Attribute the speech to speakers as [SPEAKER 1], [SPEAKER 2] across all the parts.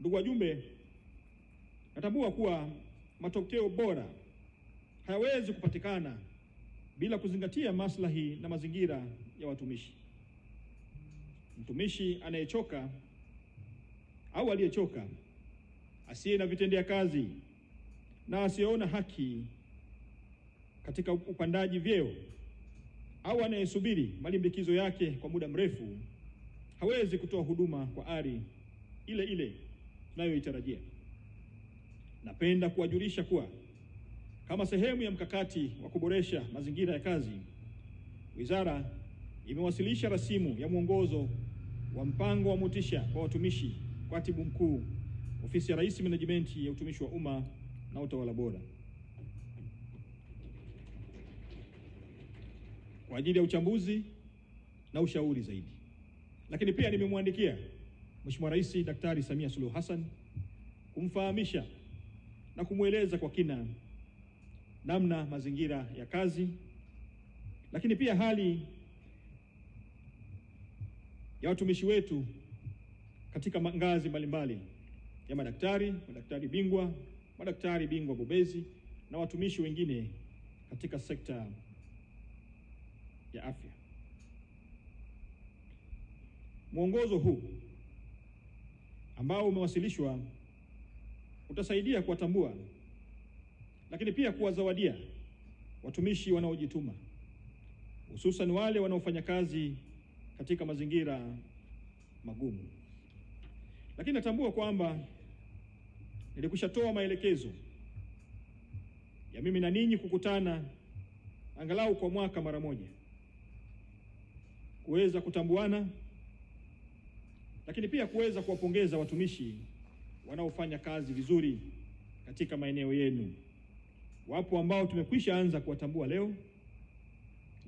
[SPEAKER 1] Ndugu wajumbe, natambua kuwa matokeo bora hayawezi kupatikana bila kuzingatia maslahi na mazingira ya watumishi. Mtumishi anayechoka au aliyechoka, asiye na vitendea kazi na asiyeona haki katika upandaji vyeo, au anayesubiri malimbikizo yake kwa muda mrefu, hawezi kutoa huduma kwa ari ile ile tunayoitarajia. Napenda kuwajulisha kuwa kama sehemu ya mkakati wa kuboresha mazingira ya kazi, wizara imewasilisha rasimu ya mwongozo wa mpango wa motisha kwa watumishi kwa Katibu Mkuu, Ofisi ya Rais, Menejimenti ya Utumishi wa Umma na Utawala Bora, kwa ajili ya uchambuzi na ushauri zaidi. Lakini pia nimemwandikia Mheshimiwa Rais Daktari Samia Suluhu Hassan kumfahamisha na kumweleza kwa kina namna mazingira ya kazi, lakini pia hali ya watumishi wetu katika ngazi mbalimbali ya madaktari bingwa, madaktari bingwa bobezi na watumishi wengine katika sekta ya afya. Mwongozo huu ambao umewasilishwa utasaidia kuwatambua, lakini pia kuwazawadia watumishi wanaojituma, hususan wale wanaofanya kazi katika mazingira magumu. Lakini natambua kwamba nilikushatoa maelekezo ya mimi na ninyi kukutana angalau kwa mwaka mara moja, kuweza kutambuana, lakini pia kuweza kuwapongeza watumishi wanaofanya kazi vizuri katika maeneo yenu. Wapo ambao tumekwisha anza kuwatambua leo,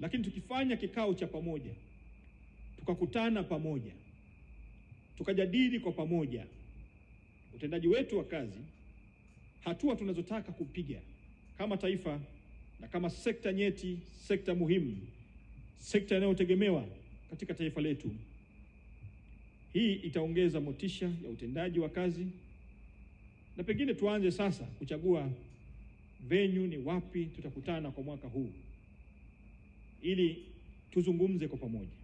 [SPEAKER 1] lakini tukifanya kikao cha pamoja, tukakutana pamoja, tukajadili kwa pamoja utendaji wetu wa kazi, hatua tunazotaka kupiga kama taifa na kama sekta nyeti, sekta muhimu, sekta inayotegemewa katika taifa letu, hii itaongeza motisha ya utendaji wa kazi. Na pengine tuanze sasa kuchagua venue, ni wapi tutakutana kwa mwaka huu, ili tuzungumze kwa pamoja.